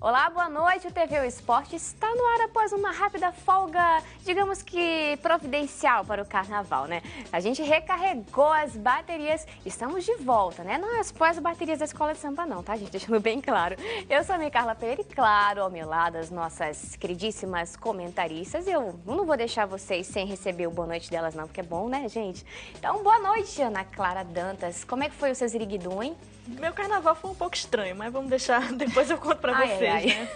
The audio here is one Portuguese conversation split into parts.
Olá, boa noite. O TV O Esporte está no ar após uma rápida folga, digamos que providencial para o carnaval, né? A gente recarregou as baterias, estamos de volta, né? Não as baterias da Escola de Samba não, tá, gente? Deixando bem claro. Eu sou a minha Carla Pereira e, claro, ao meu lado, as nossas queridíssimas comentaristas. Eu não vou deixar vocês sem receber o boa noite delas não, porque é bom, né, gente? Então, boa noite, Ana Clara Dantas. Como é que foi o seu ziriguidum, hein? Meu carnaval foi um pouco estranho, mas vamos deixar, depois eu conto pra vocês, né?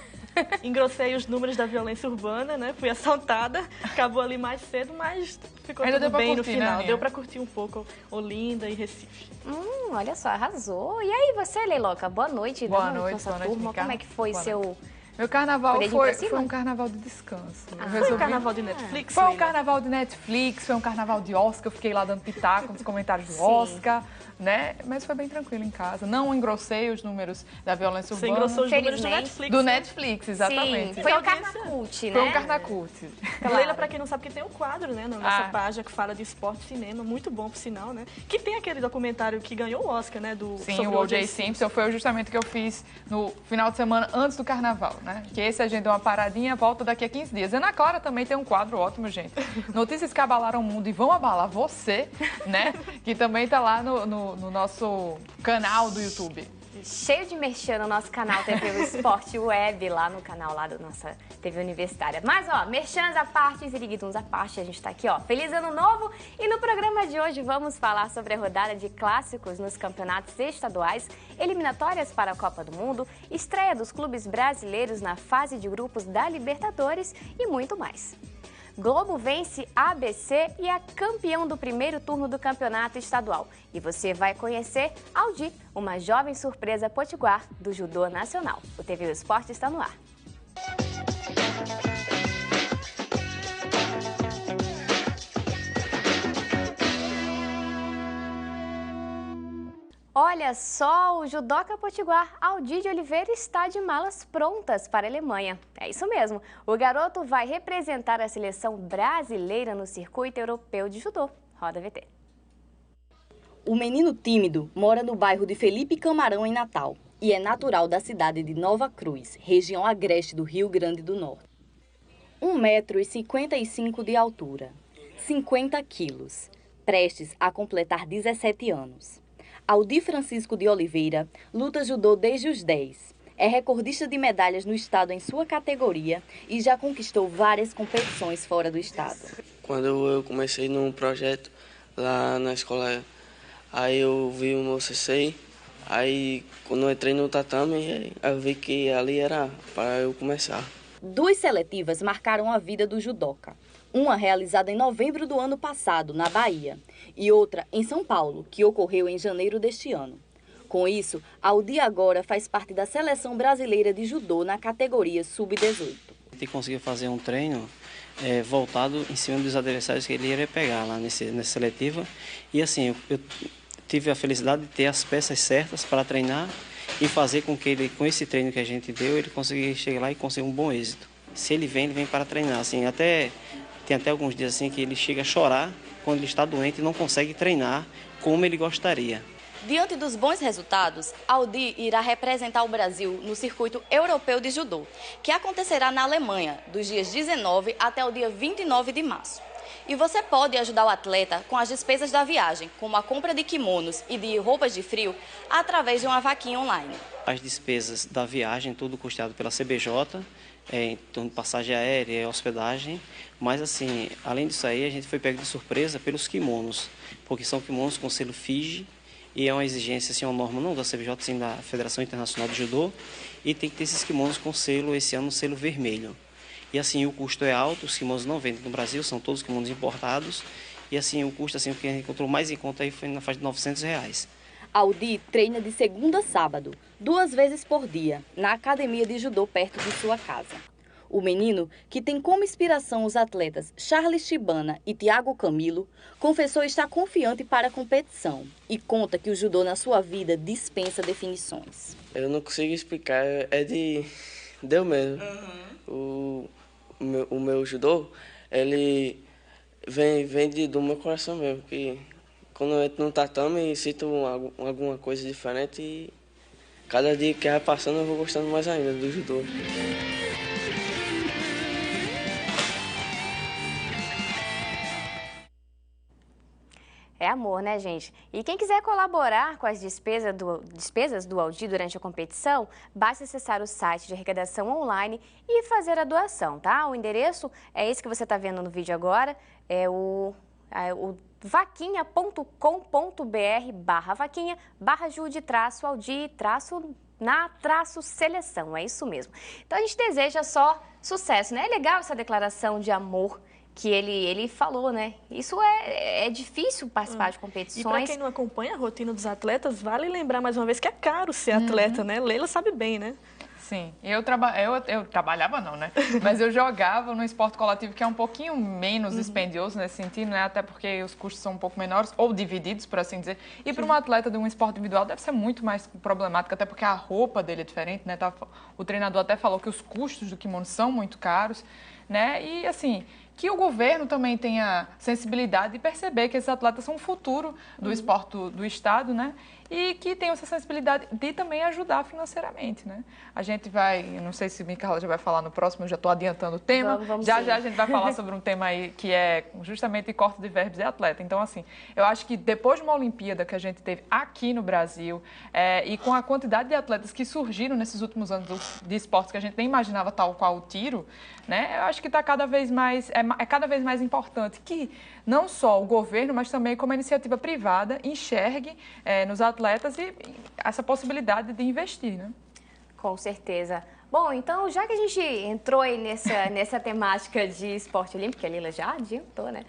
Engrossei os números da violência urbana, né? Fui assaltada, acabou ali mais cedo, mas ficou tudo bem no final. Deu pra curtir um pouco Olinda e Recife. Olha só, arrasou. E aí, você, Leiloca, boa noite. Boa noite, nossa boa noite, turma. Como é que foi seu... Meu carnaval foi um carnaval de descanso. Foi um carnaval de Netflix? Foi um carnaval de Netflix, foi um carnaval de Oscar. Eu fiquei lá dando pitaco nos comentários do Oscar, né? Mas foi bem tranquilo em casa. Não engrossei os números da violência urbana. Você engrossou os números do Netflix. Do Netflix, exatamente. Sim, foi um Carnacult, né? Foi um Carnacult. Claro. Leila, pra quem não sabe, que tem um quadro, né, na nossa página que fala de esporte e cinema, muito bom, por sinal, né? Que tem aquele documentário que ganhou o Oscar, né? Sim, o O.J. Simpson. Foi justamente o que eu fiz no final de semana antes do carnaval, né? Que esse a gente deu uma paradinha, volta daqui a 15 dias. Ana Clara também tem um quadro ótimo, gente. Notícias que abalaram o mundo e vão abalar você, né? Que também tá lá no nosso canal do YouTube. Cheio de merchan no nosso canal TV O Esporte Web, lá no canal lá da nossa TV Universitária. Mas, ó, merchans à parte, ziriguiduns à parte, a gente tá aqui, ó, feliz ano novo. E no programa de hoje vamos falar sobre a rodada de clássicos nos campeonatos estaduais, eliminatórias para a Copa do Mundo, estreia dos clubes brasileiros na fase de grupos da Libertadores e muito mais. Globo vence ABC e é campeão do primeiro turno do campeonato estadual. E você vai conhecer Aldi, uma jovem surpresa potiguar do judô nacional. O TV O Esporte está no ar. Olha só, o judoca potiguar Aldi de Oliveira está de malas prontas para a Alemanha. É isso mesmo, o garoto vai representar a seleção brasileira no circuito europeu de judô. Roda VT. O menino tímido mora no bairro de Felipe Camarão, em Natal, e é natural da cidade de Nova Cruz, região agreste do Rio Grande do Norte. 1,55 m de altura, 50 quilos, prestes a completar 17 anos. Aldi Francisco de Oliveira luta judô desde os 10. É recordista de medalhas no estado em sua categoria e já conquistou várias competições fora do estado. Quando eu comecei num projeto lá na escola, aí eu vi o meu sensei, aí quando eu entrei no tatame, eu vi que ali era para eu começar. 2 seletivas marcaram a vida do judoca. Uma realizada em novembro do ano passado, na Bahia, e outra em São Paulo, que ocorreu em janeiro deste ano. Com isso, Aldi agora faz parte da seleção brasileira de judô na categoria sub-18. Ele conseguiu fazer um treino voltado em cima dos adversários que ele iria pegar lá nessa seletiva. E assim, eu tive a felicidade de ter as peças certas para treinar e fazer com que ele, com esse treino que a gente deu, ele conseguisse chegar lá e conseguir um bom êxito. Se ele vem para treinar. Assim, tem até alguns dias assim que ele chega a chorar quando ele está doente e não consegue treinar como ele gostaria. Diante dos bons resultados, Aldi irá representar o Brasil no circuito europeu de judô, que acontecerá na Alemanha, dos dias 19 até o dia 29 de março. E você pode ajudar o atleta com as despesas da viagem, como a compra de kimonos e de roupas de frio, através de uma vaquinha online. As despesas da viagem, tudo custeado pela CBJ, em torno de passagem aérea, hospedagem, mas assim, além disso aí, a gente foi pego de surpresa pelos kimonos, porque são kimonos com selo FIGE, e é uma exigência, assim, uma norma não da CBJ, sim da Federação Internacional de Judô, e tem que ter esses kimonos com selo, esse ano, selo vermelho. E assim, o custo é alto, os kimonos não vendem no Brasil, são todos kimonos importados, e assim, o custo, assim, o que a gente encontrou mais em conta aí foi na faixa de R$900. Aldi treina de segunda a sábado, 2 vezes por dia, na academia de judô perto de sua casa. O menino, que tem como inspiração os atletas Charles Shibana e Thiago Camilo, confessou estar confiante para a competição e conta que o judô na sua vida dispensa definições. Eu não consigo explicar, deu mesmo. O meu judô, ele vem do meu coração mesmo, que quando eu entro no tatame, sinto alguma coisa diferente cada dia que vai passando eu vou gostando mais ainda do judô. É amor, né, gente? E quem quiser colaborar com as despesas do Aldir durante a competição, basta acessar o site de arrecadação online e fazer a doação, tá? O endereço é esse que você está vendo no vídeo agora, é o vaquinha.com.br/vaquinha/Jude-Aldir-na-seleção, é isso mesmo. Então a gente deseja só sucesso, né? É legal essa declaração de amor que ele falou, né? Isso é difícil participar de competições. E para quem não acompanha a rotina dos atletas, vale lembrar mais uma vez que é caro ser atleta, né? Leila sabe bem, né? Sim, eu trabalhava não, né? Mas eu jogava no esporte coletivo, que é um pouquinho menos dispendioso nesse sentido, né? Até porque os custos são um pouco menores, ou divididos, por assim dizer. E para um atleta de um esporte individual deve ser muito mais problemático, até porque a roupa dele é diferente, né? O treinador até falou que os custos do kimono são muito caros, né? E assim, que o governo também tenha sensibilidade de perceber que esses atletas são o futuro do esporte do Estado, né? E que tenham essa sensibilidade de também ajudar financeiramente, né? A gente vai, não sei se a Micaela já vai falar no próximo, eu já estou adiantando o tema. Vamos já sim. a gente vai falar sobre um tema aí que é justamente corte de verbos de atleta. Então, assim, eu acho que depois de uma Olimpíada que a gente teve aqui no Brasil, e com a quantidade de atletas que surgiram nesses últimos anos de esportes que a gente nem imaginava, tal qual o tiro, né? Eu acho que está cada vez mais, é cada vez mais importante que não só o governo, mas também como a iniciativa privada enxergue nos atletas e essa possibilidade de investir, né? Com certeza. Bom, então, já que a gente entrou aí nessa temática de esporte olímpico, a Lila já adiantou, né?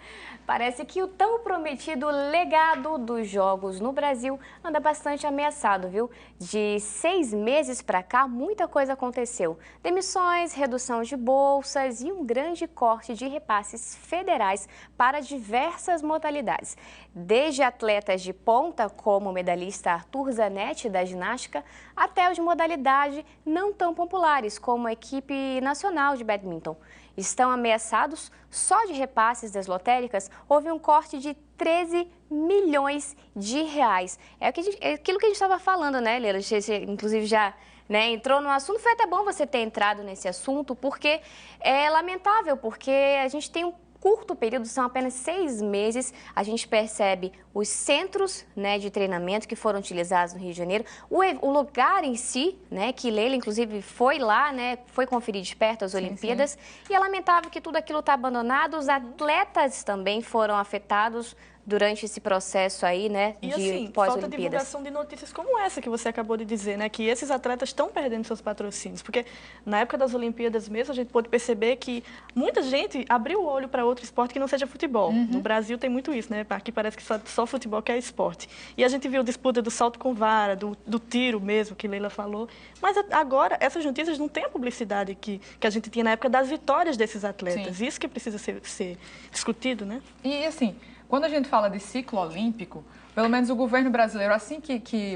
Parece que o tão prometido legado dos Jogos no Brasil anda bastante ameaçado, viu? De 6 meses para cá, muita coisa aconteceu. Demissões, redução de bolsas e um grande corte de repasses federais para diversas modalidades. Desde atletas de ponta, como o medalhista Arthur Zanetti, da ginástica, até os de modalidade não tão populares, como a equipe nacional de badminton. Estão ameaçados, só de repasses das lotéricas, houve um corte de 13 milhões de reais. É aquilo que a gente estava falando, né, Leila? Você, inclusive, já entrou no assunto. Foi até bom você ter entrado nesse assunto, porque é lamentável, porque a gente tem um curto período, são apenas 6 meses, a gente percebe os centros, de treinamento que foram utilizados no Rio de Janeiro, o lugar em si, que Leila, inclusive, foi lá, foi conferir de perto as Olimpíadas, e é lamentável que tudo aquilo está abandonado, os atletas também foram afetados durante esse processo aí, e, de assim, pós-Olimpíadas. Falta divulgação de notícias como essa que você acabou de dizer, que esses atletas estão perdendo seus patrocínios, porque na época das Olimpíadas mesmo, a gente pôde perceber que muita gente abriu o olho para outro esporte que não seja futebol. No Brasil tem muito isso, Aqui parece que só futebol que é esporte. E a gente viu disputa do salto com vara, do tiro mesmo, que Leila falou, mas agora essas notícias não têm a publicidade que a gente tinha na época das vitórias desses atletas. Sim. Isso que precisa ser discutido, E, assim, quando a gente fala de ciclo olímpico, pelo menos o governo brasileiro, assim que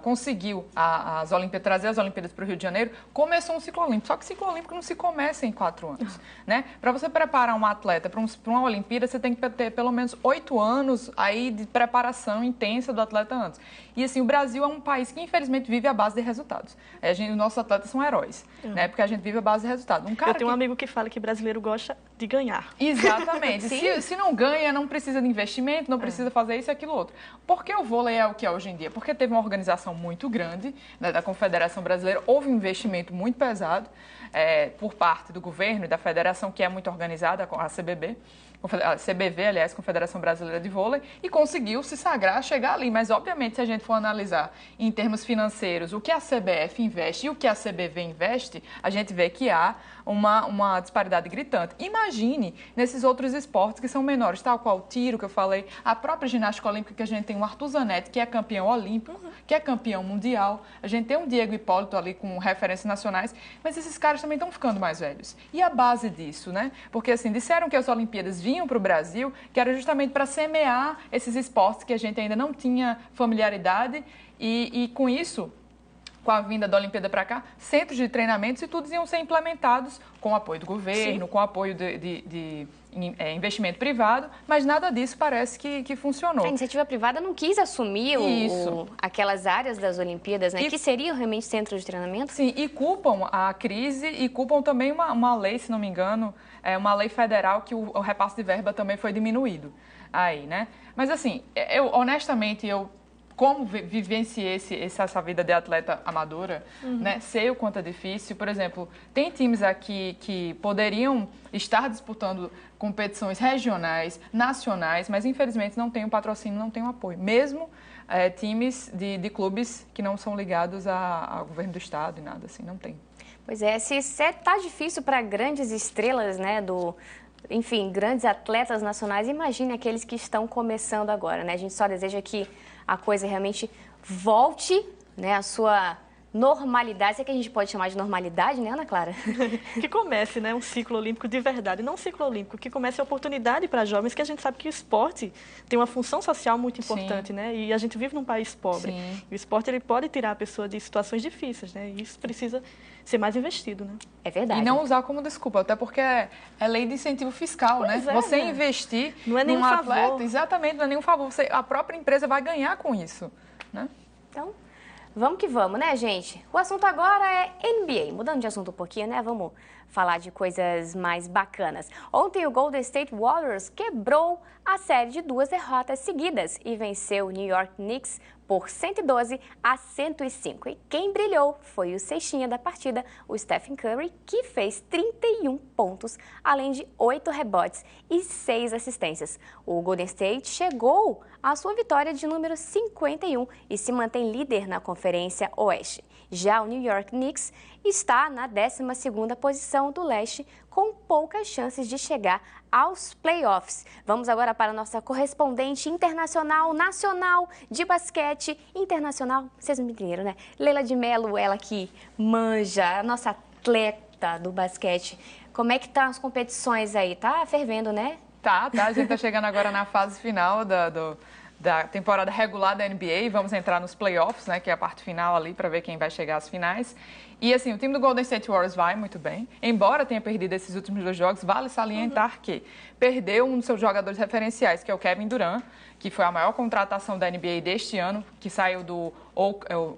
conseguiu trazer as Olimpíadas para o Rio de Janeiro, começou um ciclo olímpico. Só que ciclo olímpico não se começa em 4 anos, Para você preparar um atleta para uma Olimpíada, você tem que ter pelo menos 8 anos aí de preparação intensa do atleta antes. E assim, o Brasil é um país que infelizmente vive à base de resultados. Os nossos atletas são heróis, Porque a gente vive à base de resultados. Eu tenho um amigo que fala que brasileiro gosta de ganhar. Exatamente. se não ganha, não precisa de investimento, não precisa fazer isso e aquilo outro. Por que o vôlei é o que é hoje em dia? Porque teve uma organização muito grande, da Confederação Brasileira, houve um investimento muito pesado por parte do governo e da federação, que é muito organizada, a CBB. A CBV, aliás, Confederação Brasileira de Vôlei, e conseguiu se sagrar, chegar ali. Mas, obviamente, se a gente for analisar em termos financeiros o que a CBF investe e o que a CBV investe, a gente vê que há uma disparidade gritante. Imagine nesses outros esportes que são menores, tal qual o tiro, que eu falei, a própria ginástica olímpica, que a gente tem o Arthur Zanetti, que é campeão olímpico, que é campeão mundial, a gente tem o Diego Hipólito ali com referências nacionais, mas esses caras também estão ficando mais velhos. E a base disso, Porque, assim, disseram que as Olimpíadas vinham para o Brasil, que era justamente para semear esses esportes que a gente ainda não tinha familiaridade e com isso com a vinda da Olimpíada para cá, centros de treinamentos e todos iam ser implementados com apoio do governo, com apoio de investimento privado, mas nada disso parece que funcionou. A iniciativa privada não quis assumir aquelas áreas das Olimpíadas, né? Que seriam realmente centros de treinamento? Sim, e culpam a crise e culpam também uma lei, se não me engano, uma lei federal que o repasse de verba também foi diminuído aí, né? Mas assim, honestamente, como vivenciei essa vida de atleta amadora, né, sei o quanto é difícil. Por exemplo, tem times aqui que poderiam estar disputando competições regionais, nacionais, mas infelizmente não tem o patrocínio, não tem o apoio. Mesmo times de clubes que não são ligados ao governo do estado e nada assim, não tem. Pois é, se tá difícil para grandes estrelas, né, enfim, grandes atletas nacionais, imagine aqueles que estão começando agora, né? A gente só deseja que a coisa realmente volte, né, à sua normalidade, se é que a gente pode chamar de normalidade, né, Ana Clara? Que comece, né, um ciclo olímpico de verdade, não um ciclo olímpico, que comece a oportunidade para jovens, que a gente sabe que o esporte tem uma função social muito importante, né, e a gente vive num país pobre. Sim. E o esporte, ele pode tirar a pessoa de situações difíceis, né, e isso precisa ser mais investido, né. É verdade. E não usar como desculpa, até porque é lei de incentivo fiscal, né? Você investir não é nenhum atleta, favor. exatamente, não é nenhum favor. A própria empresa vai ganhar com isso, né? Então, vamos que vamos, né, gente? O assunto agora é NBA. Mudando de assunto um pouquinho, né? Vamos falar de coisas mais bacanas. Ontem o Golden State Warriors quebrou a série de 2 derrotas seguidas e venceu o New York Knicks por 112-105. E quem brilhou foi o cestinha da partida, o Stephen Curry, que fez 31 pontos, além de 8 rebotes e 6 assistências. O Golden State chegou à sua vitória de número 51 e se mantém líder na Conferência Oeste. Já o New York Knicks está na 12ª posição do leste, com poucas chances de chegar aos playoffs. Vamos agora para a nossa correspondente internacional, nacional de basquete internacional. Vocês me entenderam, né? Leila de Mello, ela que manja, a nossa atleta do basquete. Como é que tá as competições aí? Tá fervendo, né? Tá. A gente tá chegando agora na fase final da temporada regular da NBA, vamos entrar nos playoffs, né, que é a parte final ali, para ver quem vai chegar às finais. E assim, o time do Golden State Warriors vai muito bem, embora tenha perdido esses últimos 2 jogos, vale salientar que perdeu um dos seus jogadores referenciais, que é o Kevin Durant, que foi a maior contratação da NBA deste ano, que saiu do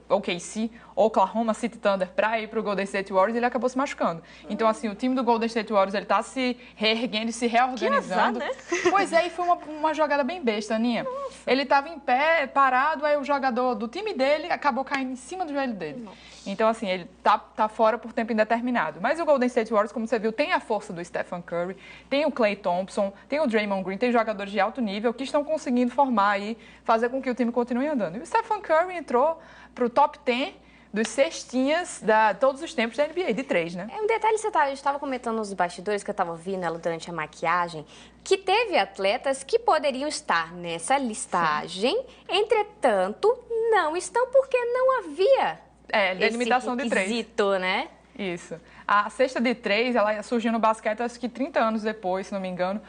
OKC, Oklahoma City Thunder, para ir para o Golden State Warriors, e ele acabou se machucando. Então, assim, o time do Golden State Warriors, ele está se reerguendo e se reorganizando. Que azar, né? Pois é, e foi uma jogada bem besta, Aninha. Nossa. Ele estava em pé, parado, aí o jogador do time dele acabou caindo em cima do joelho dele. Nossa. Então, assim, ele tá fora por tempo indeterminado. Mas o Golden State Warriors, como você viu, tem a força do Stephen Curry, tem o Klay Thompson, tem o Draymond Green, tem jogadores de alto nível que estão conseguindo formar aí, fazer com que o time continue andando. E o Stephen Curry entrou para o top 10 dos cestinhas todos os tempos da NBA, de 3, né? Um detalhe, eu estava comentando nos bastidores, que eu estava ouvindo ela durante a maquiagem, que teve atletas que poderiam estar nessa listagem, sim, entretanto, não estão porque não havia delimitação de 3. Requisito, né? Isso. A cesta de 3, ela surgiu no basquete, acho que 30 anos depois, se não me engano,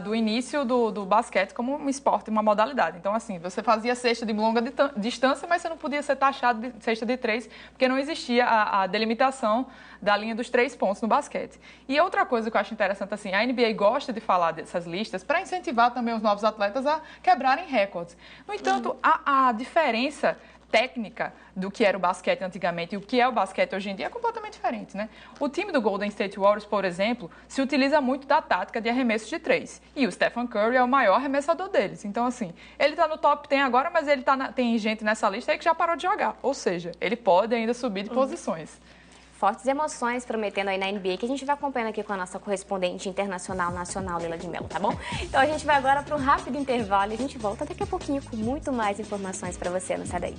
do início do basquete como um esporte, uma modalidade. Então, assim, você fazia cesta de longa distância, mas você não podia ser taxado de cesta de 3, porque não existia a delimitação da linha dos 3 pontos no basquete. E outra coisa que eu acho interessante, assim, a NBA gosta de falar dessas listas para incentivar também os novos atletas a quebrarem recordes. No entanto, a diferença técnica do que era o basquete antigamente e o que é o basquete hoje em dia é completamente diferente, né? O time do Golden State Warriors, por exemplo, se utiliza muito da tática de arremessos de 3. E o Stephen Curry é o maior arremessador deles. Então, assim, ele tá no top 10 agora, mas ele tem gente nessa lista aí que já parou de jogar. Ou seja, ele pode ainda subir de posições. Fortes emoções prometendo aí na NBA, que a gente vai acompanhando aqui com a nossa correspondente internacional, nacional, Leila de Mello, tá bom? Então a gente vai agora para um rápido intervalo e a gente volta daqui a pouquinho com muito mais informações para você. Não sai daí.